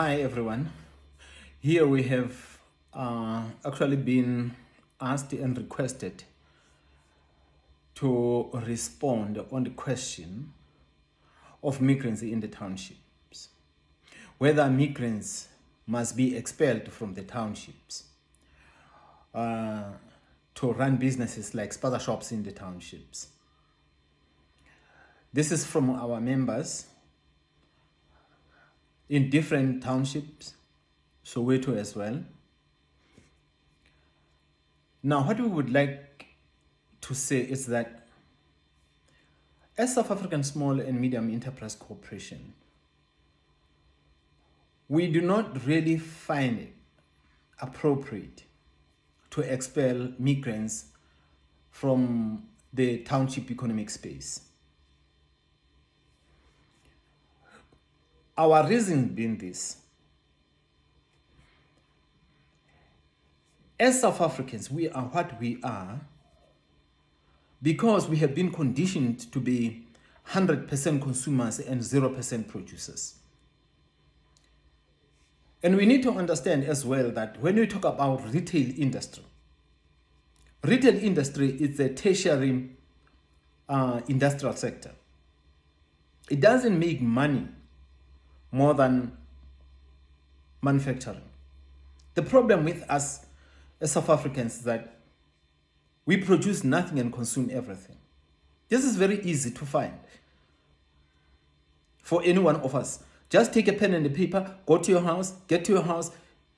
Hi everyone. Here we have actually been asked and requested to respond on the question of migrants in the townships. Whether migrants must be expelled from the townships to run businesses like spaza shops in the townships. This is from our members in different townships, Soweto as well. Now, what we would like to say is that as South African Small and Medium Enterprise Corporation, we do not really find it appropriate to expel migrants from the township economic space. Our reason being this: as South Africans, we are what we are because we have been conditioned to be 100% consumers and 0% producers. And we need to understand as well that when we talk about retail industry is a tertiary industrial sector. It doesn't make money more than manufacturing. The problem with us as South Africans is that we produce nothing and consume everything. This is very easy to find for any one of us. Just take a pen and a paper, go to your house, get to your house,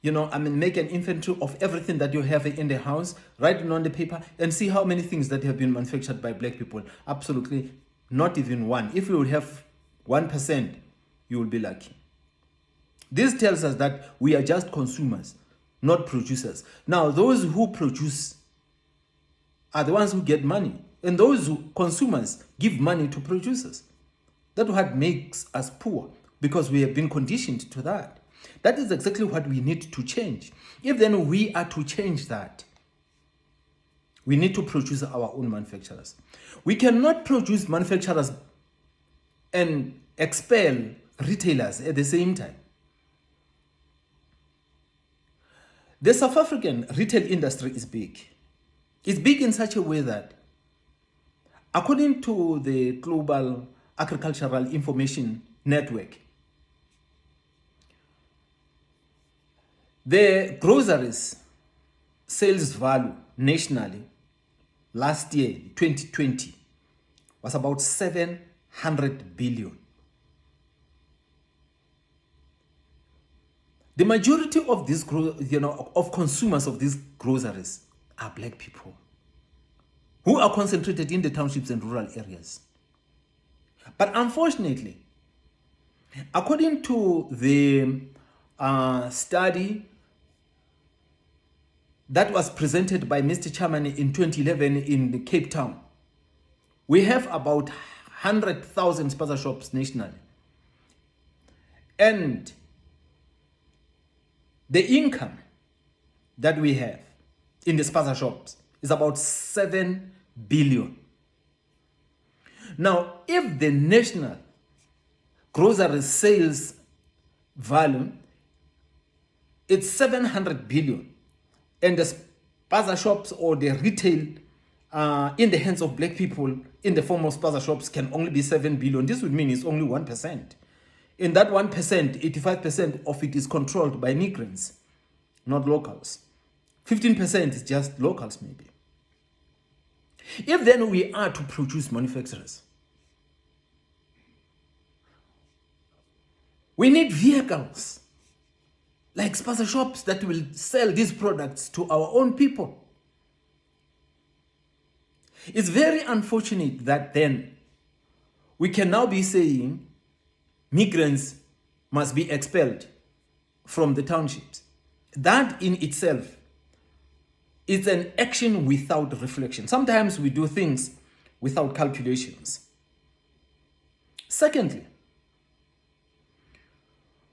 make an inventory of everything that you have in the house, write it on the paper, and see how many things that have been manufactured by black people. Absolutely not even one. If you would have 1%, you will be lucky. This tells us that we are just consumers, not producers. Now, those who produce are the ones who get money, and those consumers give money to producers. That's what makes us poor, because we have been conditioned to that. That is exactly what we need to change. If then we are to change that, we need to produce our own manufacturers. We cannot produce manufacturers and expel retailers at the same time. The South African retail industry is big. It's big in such a way that, according to the Global Agricultural Information Network, the groceries sales value nationally last year, 2020, was about 700 billion. The majority of these, of consumers of these groceries are black people who are concentrated in the townships and rural areas. But unfortunately, according to the study that was presented by Mr. Chairman in 2011 in Cape Town, we have about 100,000 spaza shops nationally. And the income that we have in the spaza shops is about 7 billion. Now, if the national grocery sales value it's 700 billion, and the spaza shops or the retail in the hands of black people in the form of spaza shops can only be 7 billion, this would mean it's only 1%. In that 1%, 85% of it is controlled by migrants, not locals. 15% is just locals, maybe. If then we are to produce manufacturers, we need vehicles like spaza shops that will sell these products to our own people. It's very unfortunate that then we can now be saying migrants must be expelled from the townships. That in itself is an action without reflection. Sometimes we do things without calculations. Secondly,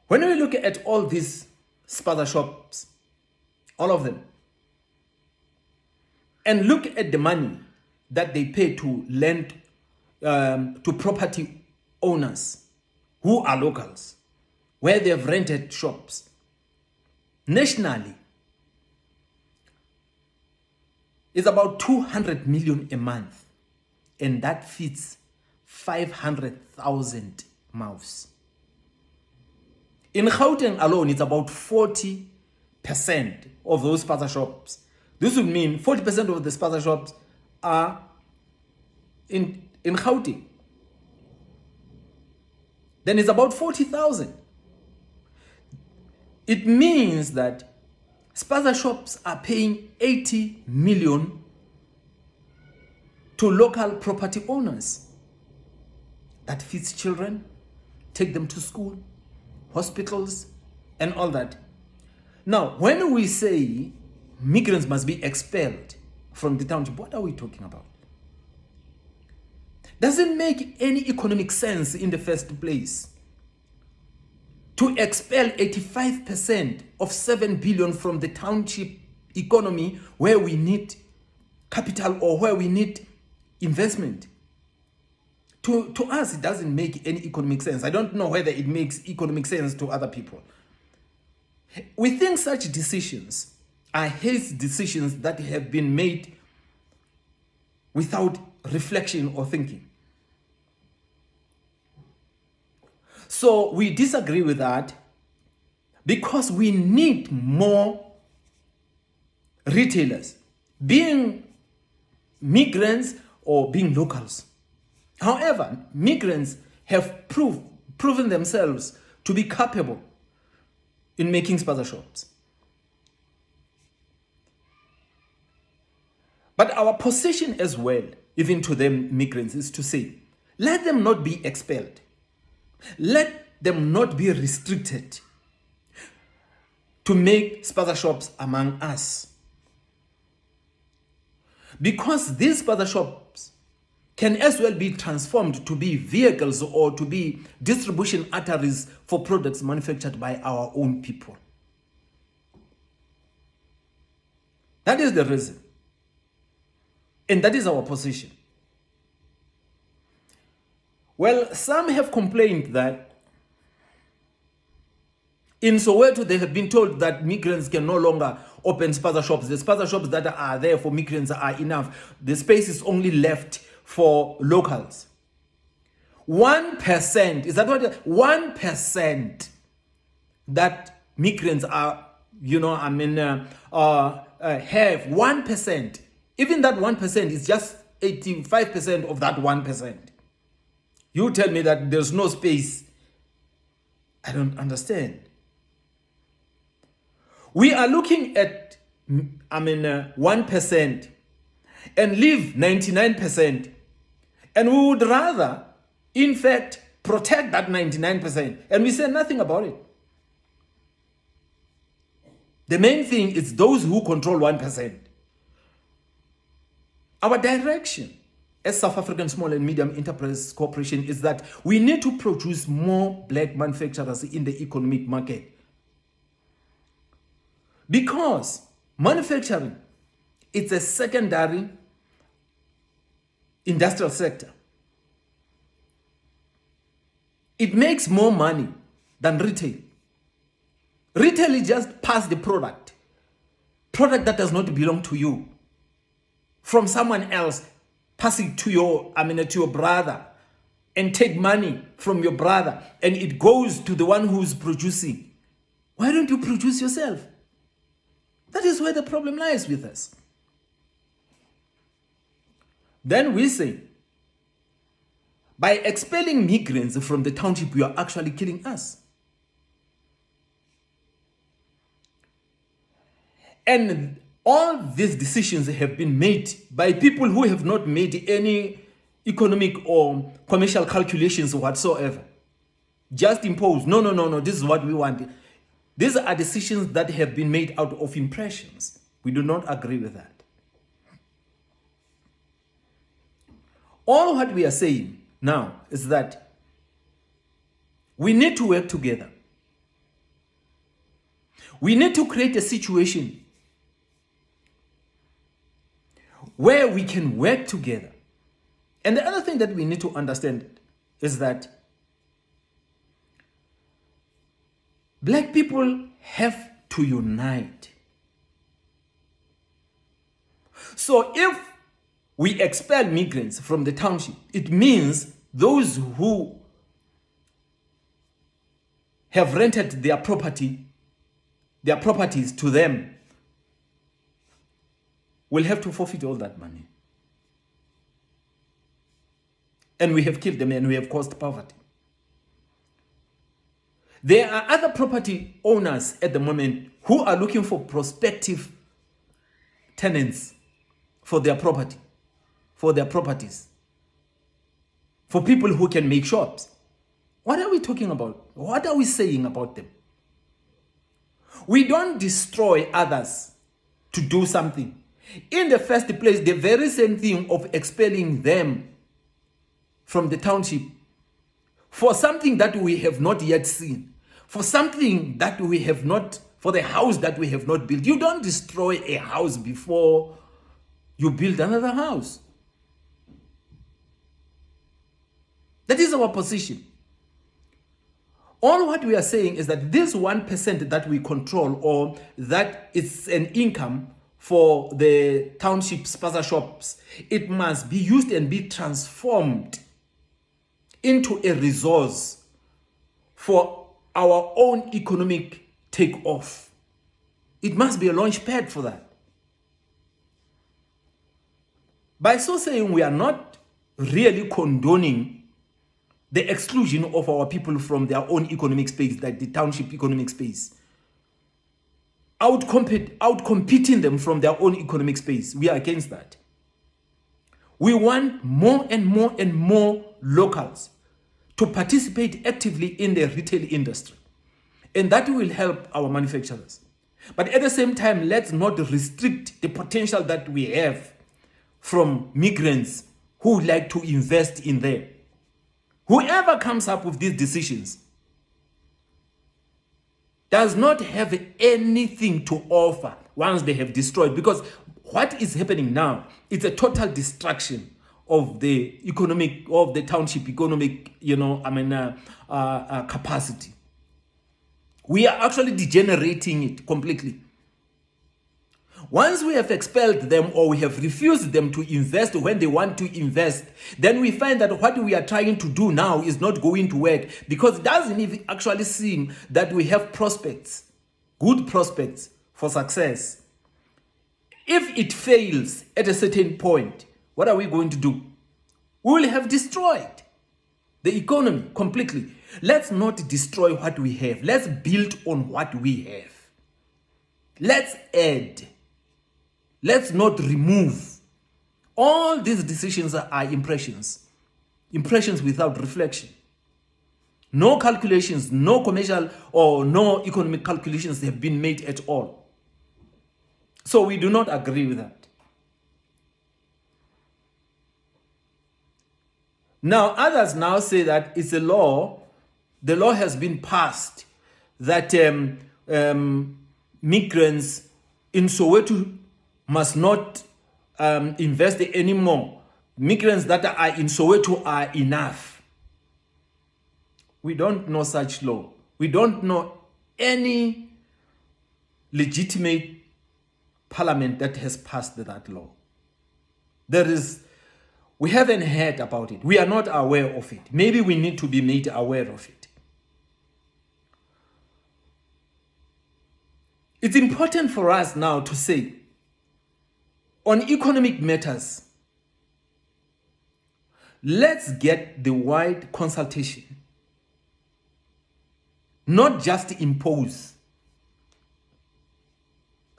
when we look at all these spaza shops, all of them, and look at the money that they pay to lend to property owners who are locals, where they have rented shops. Nationally, it's about 200 million a month, and that fits 500,000 mouths. In Gauteng alone, it's about 40% of those spaza shops. This would mean 40% of the spaza shops are in Gauteng. Then it's about 40,000. It means that spaza shops are paying 80 million to local property owners. That feeds children, take them to school, hospitals, and all that. Now, when we say migrants must be expelled from the township, what are we talking about? Doesn't make any economic sense in the first place to expel 85% of 7 billion from the township economy where we need capital or where we need investment. To us, it doesn't make any economic sense. I don't know whether it makes economic sense to other people. We think such decisions are hasty decisions that have been made without reflection or thinking. So we disagree with that because we need more retailers, being migrants or being locals. However, migrants have proven themselves to be capable in making spaza shops. But our position as well, even to them migrants, is to say, let them not be expelled. Let them not be restricted to make spaza shops among us. Because these spaza shops can as well be transformed to be vehicles or to be distribution arteries for products manufactured by our own people. That is the reason. And that is our position. Well, some have complained that in Soweto they have been told that migrants can no longer open spaza shops. The spaza shops that are there for migrants are enough. The space is only left for locals. 1%, is that what? 1% that migrants are, have 1%. Even that 1% is just 85% of that 1%. You tell me that there's no space. I don't understand. We are looking at 1% and leave 99%. And we would rather, in fact, protect that 99%. And we say nothing about it. The main thing is those who control 1%. Our direction as South African Small and Medium Enterprise Corporation is that we need to produce more black manufacturers in the economic market. Because manufacturing, it's a secondary industrial sector. It makes more money than retail. Retail is just pass the product that does not belong to you, from someone else, pass it to your brother, and take money from your brother, and it goes to the one who's producing. Why don't you produce yourself? That is where the problem lies with us. Then we say, by expelling migrants from the township, you are actually killing us. And all these decisions have been made by people who have not made any economic or commercial calculations whatsoever. Just impose, no, this is what we want. These are decisions that have been made out of impressions. We do not agree with that. All what we are saying now is that we need to work together. We need to create a situation where we can work together. And the other thing that we need to understand is that Black people have to unite. So if we expel migrants from the township, it means those who have rented their properties to them will have to forfeit all that money. And we have killed them and we have caused poverty. There are other property owners at the moment who are looking for prospective tenants for their properties, for people who can make shops. What are we talking about? What are we saying about them? We don't destroy others to do something. In the first place, the very same thing of expelling them from the township for something that we have not yet seen, for something that we have not, for the house that we have not built. You don't destroy a house before you build another house. That is our position. All what we are saying is that this 1% that we control, or that it's an income for the township spaza shops, it must be used and be transformed into a resource for our own economic takeoff. It must be a launch pad for that. By so saying, we are not really condoning the exclusion of our people from their own economic space, like the township economic space. Out-competing them from their own economic space. We are against that. We want more and more and more locals to participate actively in the retail industry. And that will help our manufacturers. But at the same time, let's not restrict the potential that we have from migrants who like to invest in there. Whoever comes up with these decisions does not have anything to offer once they have destroyed, because what is happening now, it's a total destruction of the township economic, capacity. We are actually degenerating it completely. Once we have expelled them, or we have refused them to invest when they want to invest, then we find that what we are trying to do now is not going to work, because it doesn't even actually seem that we have prospects, good prospects for success. If it fails at a certain point, what are we going to do? We will have destroyed the economy completely. Let's not destroy what we have. Let's build on what we have. Let's add. Let's not remove. All these decisions are impressions. Impressions without reflection. No calculations, no commercial or no economic calculations have been made at all. So we do not agree with that. Now, others now say that it's a law. The law has been passed that migrants in Soweto must not invest anymore. Migrants that are in Soweto are enough. We don't know such law. We don't know any legitimate parliament that has passed that law. We haven't heard about it. We are not aware of it. Maybe we need to be made aware of it. It's important for us now to say, on economic matters, let's get the wide consultation, not just impose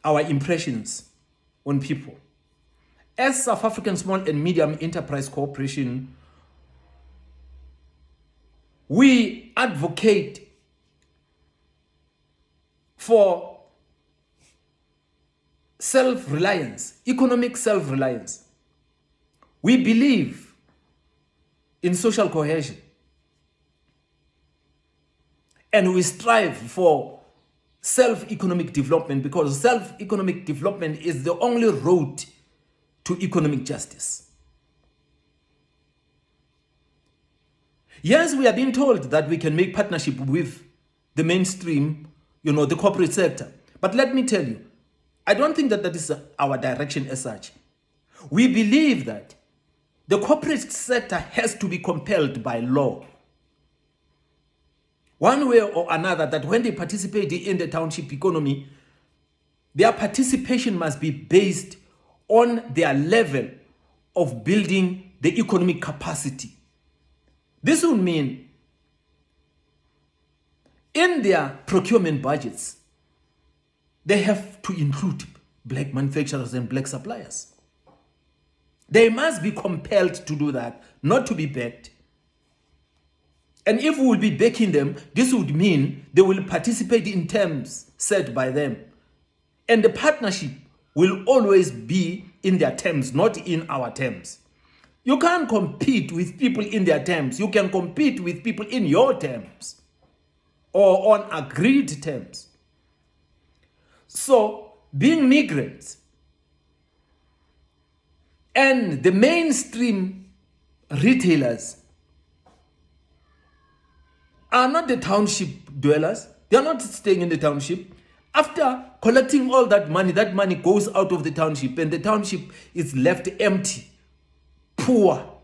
our impressions on people. As South African Small and Medium Enterprise Corporation, we advocate for self-reliance, economic self-reliance. We believe in social cohesion. And we strive for self-economic development, because self-economic development is the only road to economic justice. Yes, we are being told that we can make partnership with the mainstream the corporate sector. But let me tell you, I don't think that is our direction as such. We believe that the corporate sector has to be compelled by law, one way or another, that when they participate in the township economy, their participation must be based on their level of building the economic capacity. This will mean in their procurement budgets, they have to include black manufacturers and black suppliers. They must be compelled to do that, not to be backed. And if we will be backing them, this would mean they will participate in terms set by them. And the partnership will always be in their terms, not in our terms. You can't compete with people in their terms. You can compete with people in your terms or on agreed terms. So, being migrants and the mainstream retailers are not the township dwellers. They are not staying in the township. After collecting all that money goes out of the township and the township is left empty, poor.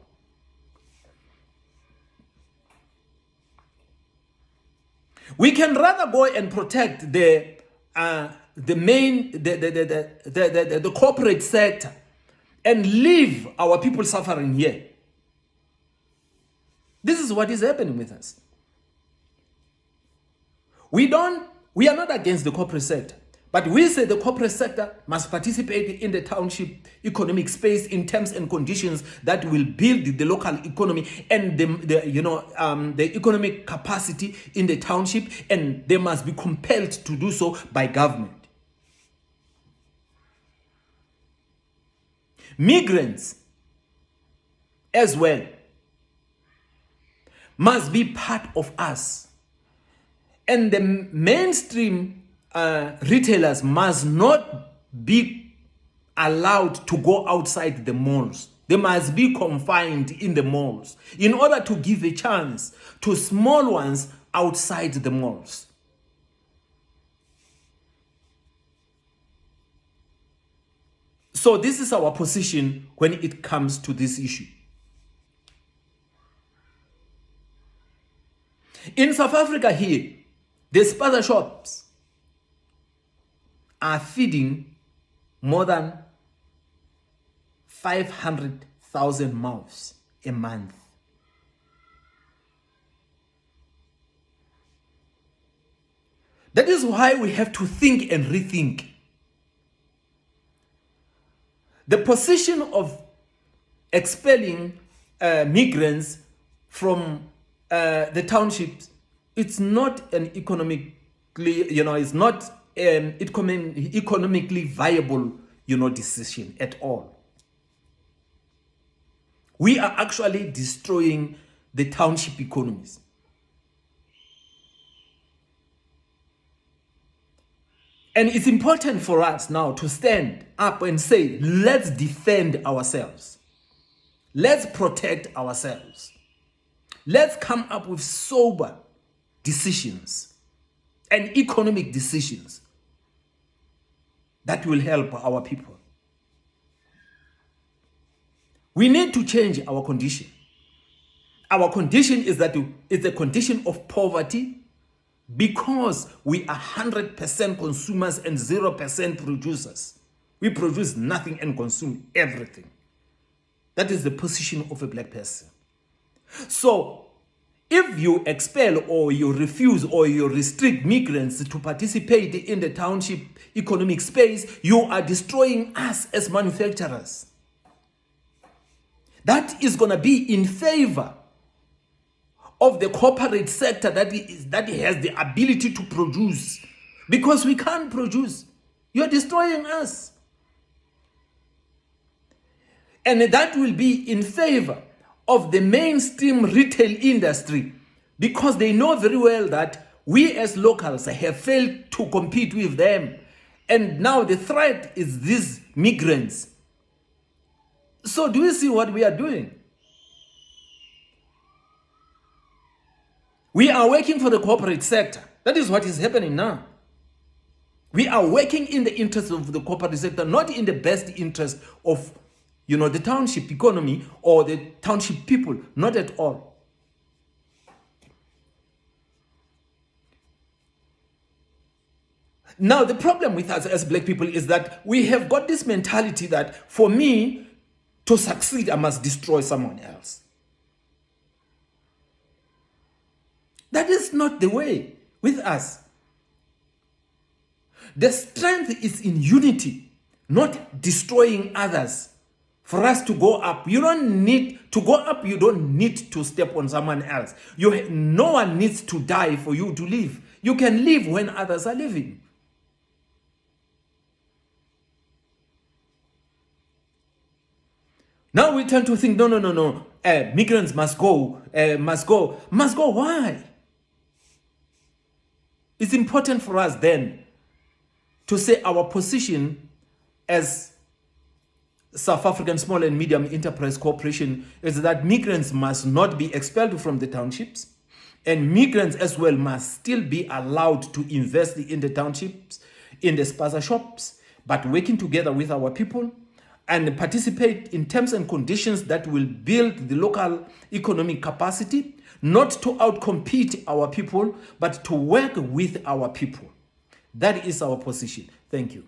We can rather go and protect the corporate sector and leave our people suffering here. This is what is happening with us. We are not against the corporate sector, but we say the corporate sector must participate in the township economic space in terms and conditions that will build the local economy and the economic capacity in the township, and they must be compelled to do so by government. Migrants as well must be part of us. And the mainstream retailers must not be allowed to go outside the malls. They must be confined in the malls in order to give a chance to small ones outside the malls. So this is our position when it comes to this issue. In South Africa here, the spaza shops are feeding more than 500,000 mouths a month. That is why we have to think and rethink. The position of expelling migrants from the townships, it's not an economically viable, decision at all. We are actually destroying the township economies. And it's important for us now to stand up and say, let's defend ourselves. Let's protect ourselves. Let's come up with sober decisions and economic decisions that will help our people. We need to change our condition. Our condition is that it's a condition of poverty because we are 100% consumers and 0% producers. We produce nothing and consume everything. That is the position of a black person. So, if you expel or you refuse or you restrict migrants to participate in the township economic space, you are destroying us as manufacturers. That is going to be in favor of the corporate sector that has the ability to produce. Because we can't produce. You're destroying us. And that will be in favor of the mainstream retail industry, because they know very well that we as locals have failed to compete with them. And now the threat is these migrants. So do you see what we are doing? We are working for the corporate sector. That is what is happening now. We are working in the interest of the corporate sector, not in the best interest of, the township economy or the township people, not at all. Now, the problem with us as black people is that we have got this mentality that for me to succeed, I must destroy someone else. That is not the way with us. The strength is in unity, not destroying others. For us to go up, you don't need to go up. You don't need to step on someone else. No one needs to die for you to live. You can live when others are living. Now we tend to think, no. Migrants must go. Must go. Why? It's important for us then to say our position as South African Small and Medium Enterprise Corporation is that migrants must not be expelled from the townships, and migrants as well must still be allowed to invest in the townships, in the spaza shops, but working together with our people and participate in terms and conditions that will build the local economic capacity, not to outcompete our people, but to work with our people. That is our position. Thank you.